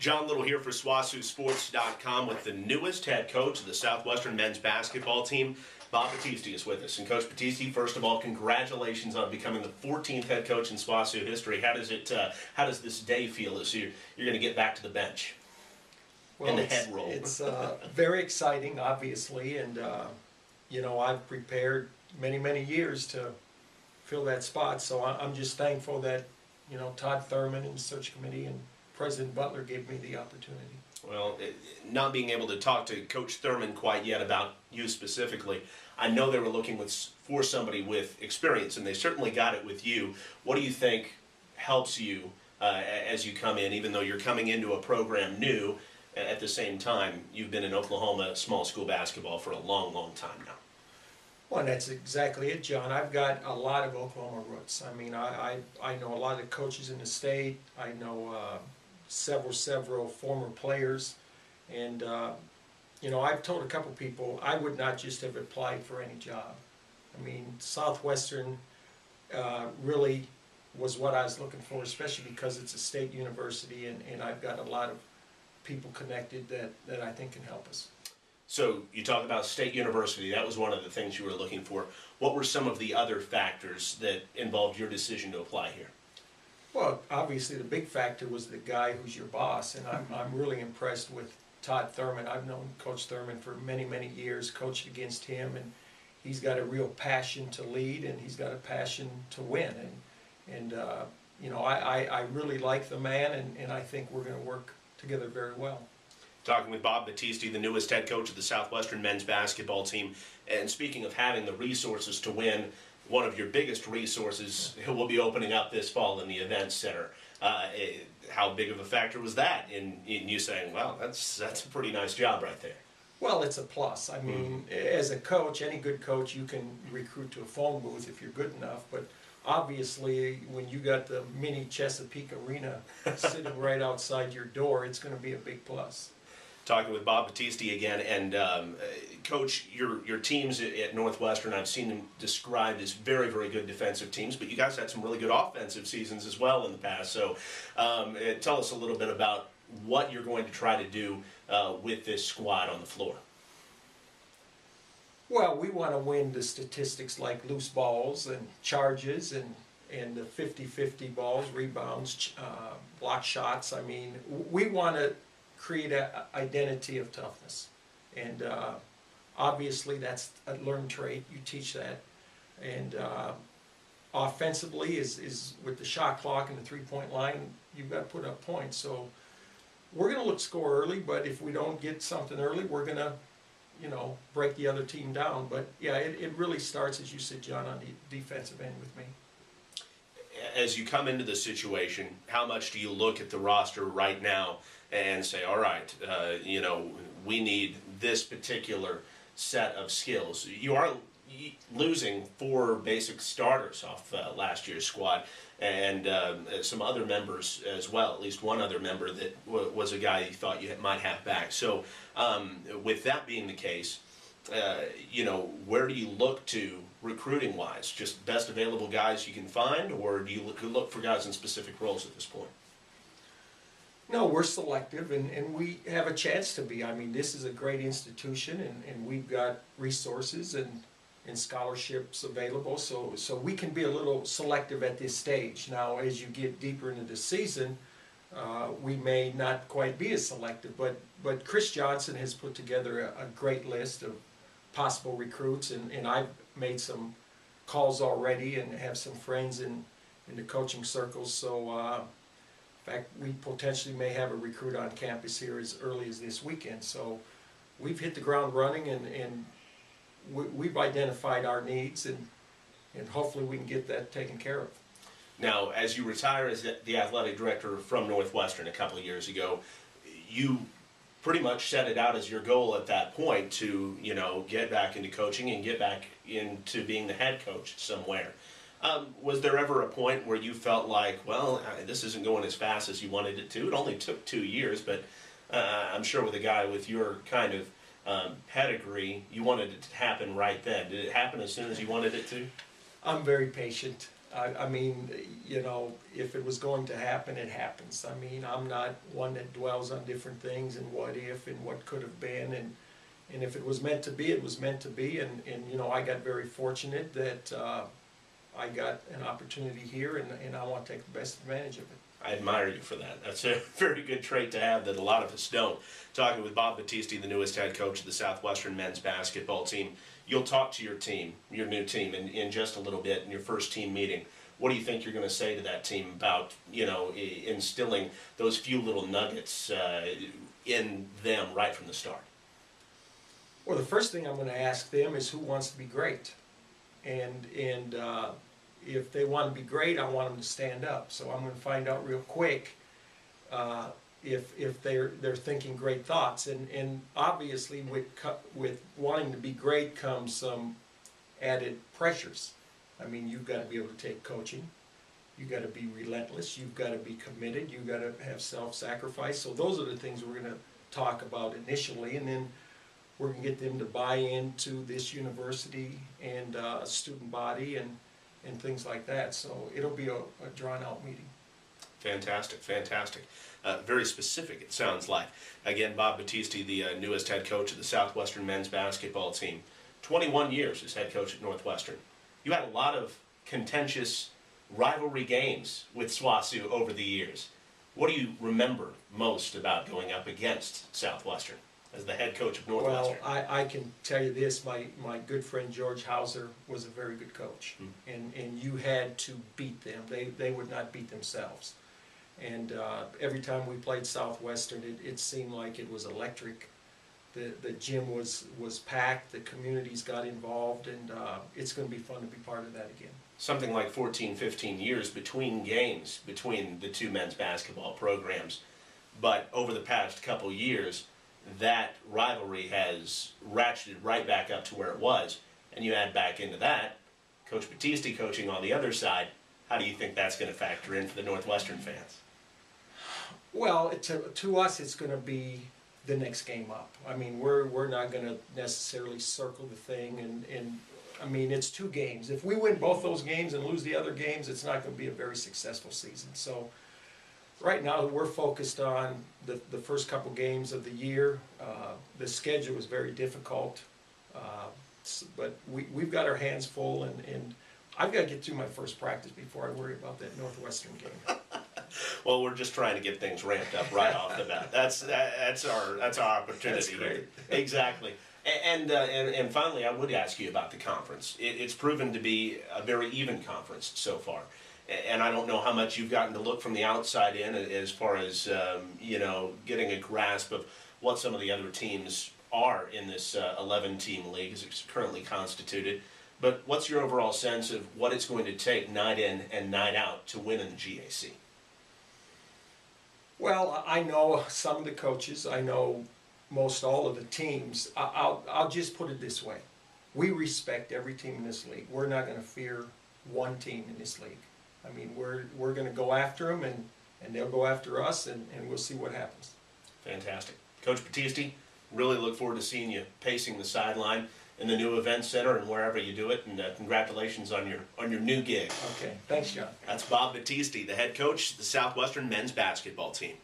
John Liddle here for SWOSUsports.com with the newest head coach of the Southwestern men's basketball team. Bob Battisti is with us. And Coach Battisti, first of all, congratulations on becoming the 14th head coach in SWOSU history. How does this day feel as you're going to get back to the bench and the head role? It's very exciting, obviously, and I've prepared many years to fill that spot. So I'm just thankful that Todd Thurman and the search committee and President Butler gave me the opportunity. Well, not being able to talk to Coach Thurman quite yet about you specifically, I know they were looking for somebody with experience, and they certainly got it with you. What do you think helps you as you come in, even though you're coming into a program new? At the same time, you've been in Oklahoma small school basketball for a long time now. Well, that's exactly it, John. I've got a lot of Oklahoma roots. I mean, I know a lot of the coaches in the state. I know several former players, and I've told a couple people I would not just have applied for any job. I mean, Southwestern really was what I was looking for, especially because it's a state university, and I've got a lot of people connected that I think can help us. So you talk about State University. That was one of the things you were looking for. What were some of the other factors that involved your decision to apply here? Well, obviously the big factor was the guy who's your boss, and I'm really impressed with Todd Thurman. I've known Coach Thurman for many years, coached against him, and he's got a real passion to lead, and he's got a passion to win. I really like the man, and I think we're going to work together very well. Talking with Bob Battisti, the newest head coach of the Southwestern men's basketball team. And speaking of having the resources to win, one of your biggest resources will be opening up this fall in the Events Center. How big of a factor was that in you saying, well, that's a pretty nice job right there? Well, it's a plus. I mean, as a coach, any good coach, you can recruit to a phone booth if you're good enough. But obviously, when you got the mini Chesapeake Arena sitting right outside your door, it's going to be a big plus. Talking with Bob Battisti again, and Coach, your teams at Northwestern, I've seen them described as very good defensive teams, but you guys had some really good offensive seasons as well in the past. So tell us a little bit about what you're going to try to do with this squad on the floor. Well, we want to win the statistics like loose balls and charges and the 50-50 balls, rebounds, block shots. I mean, we want to create an identity of toughness, and obviously that's a learned trait. You teach that, and offensively is with the shot clock and the three-point line, you've got to put up points. So we're going to score early, but if we don't get something early, we're going to break the other team down. But yeah, it really starts, as you said, John, on the defensive end with me. As you come into the situation, how much do you look at the roster right now and say, all right, we need this particular set of skills? You are losing 4 basic starters off last year's squad, and some other members as well, at least one other member that was a guy you thought you might have back. So with that being the case, where do you look to recruiting-wise? Just best available guys you can find, or do you look for guys in specific roles at this point? No, we're selective, and we have a chance to be. I mean, this is a great institution, and we've got resources and scholarships available, so we can be a little selective at this stage. Now, as you get deeper into the season, we may not quite be as selective, but Chris Johnson has put together a great list of possible recruits, and I've made some calls already and have some friends in the coaching circles. So in fact, we potentially may have a recruit on campus here as early as this weekend. So we've hit the ground running, and we've identified our needs, and hopefully we can get that taken care of. Now, as you retire as the athletic director from Northwestern a couple of years ago, you pretty much set it out as your goal at that point to, get back into coaching and get back into being the head coach somewhere. Was there ever a point where you felt like, well, this isn't going as fast as you wanted it to? It only took 2 years, but I'm sure with a guy with your kind of pedigree, you wanted it to happen right then. Did it happen as soon as you wanted it to? I'm very patient. I mean, you know, if it was going to happen, it happens. I mean, I'm not one that dwells on different things and what if and what could have been, and if it was meant to be, it was meant to be, and you know, I got very fortunate that I got an opportunity here, and I want to take the best advantage of it. I admire you for that. That's a very good trait to have that a lot of us don't. Talking with Bob Battisti, the newest head coach of the Southwestern men's basketball team. You'll talk to your team, your new team, in just a little bit in your first team meeting. What do you think you're going to say to that team about, you know, instilling those few little nuggets in them right from the start? Well, the first thing I'm going to ask them is who wants to be great, and if they want to be great, I want them to stand up. So I'm going to find out real quick if they're thinking great thoughts, and obviously with wanting to be great comes some added pressures. I mean, you've got to be able to take coaching, you've got to be relentless, you've got to be committed, you've got to have self-sacrifice. So those are the things we're going to talk about initially, and then we're going to get them to buy into this university and student body and things like that. So it'll be a drawn-out meeting. Fantastic, fantastic. Very specific, it sounds like. Again, Bob Battisti, the newest head coach of the Southwestern men's basketball team. 21 years as head coach at Northwestern. You had a lot of contentious rivalry games with SWOSU over the years. What do you remember most about going up against Southwestern as the head coach of Northwestern? Well, I can tell you this, my good friend George Hauser was a very good coach, and you had to beat them. They would not beat themselves. And every time we played Southwestern, it seemed like it was electric. The gym was packed, the communities got involved, and it's going to be fun to be part of that again. Something like 14, 15 years between games between the two men's basketball programs. But over the past couple years, that rivalry has ratcheted right back up to where it was. And you add back into that Coach Battisti coaching on the other side. How do you think that's going to factor in for the Northwestern fans? Well, to us, it's going to be the next game up. I mean, we're not going to necessarily circle the thing, and I mean, it's 2 games. If we win both those games and lose the other games, it's not going to be a very successful season. So right now we're focused on the first couple games of the year. The schedule is very difficult, but we've got our hands full, and I've got to get through my first practice before I worry about that Northwestern game. Well, we're just trying to get things ramped up right off the bat. That's our opportunity. That's great. Exactly. And finally, I would ask you about the conference. It's proven to be a very even conference so far. And I don't know how much you've gotten to look from the outside in as far as you know, getting a grasp of what some of the other teams are in this 11-team league as it's currently constituted. But what's your overall sense of what it's going to take night in and night out to win in the GAC? Well, I know some of the coaches. I know most all of the teams. I'll just put it this way. We respect every team in this league. We're not going to fear one team in this league. I mean, we're going to go after them, and they'll go after us, and we'll see what happens. Fantastic. Coach Battisti, really look forward to seeing you pacing the sideline in the new event center and wherever you do it, and congratulations on your new gig. Okay, thanks, John. That's Bob Battisti, the head coach of the Southwestern men's basketball team.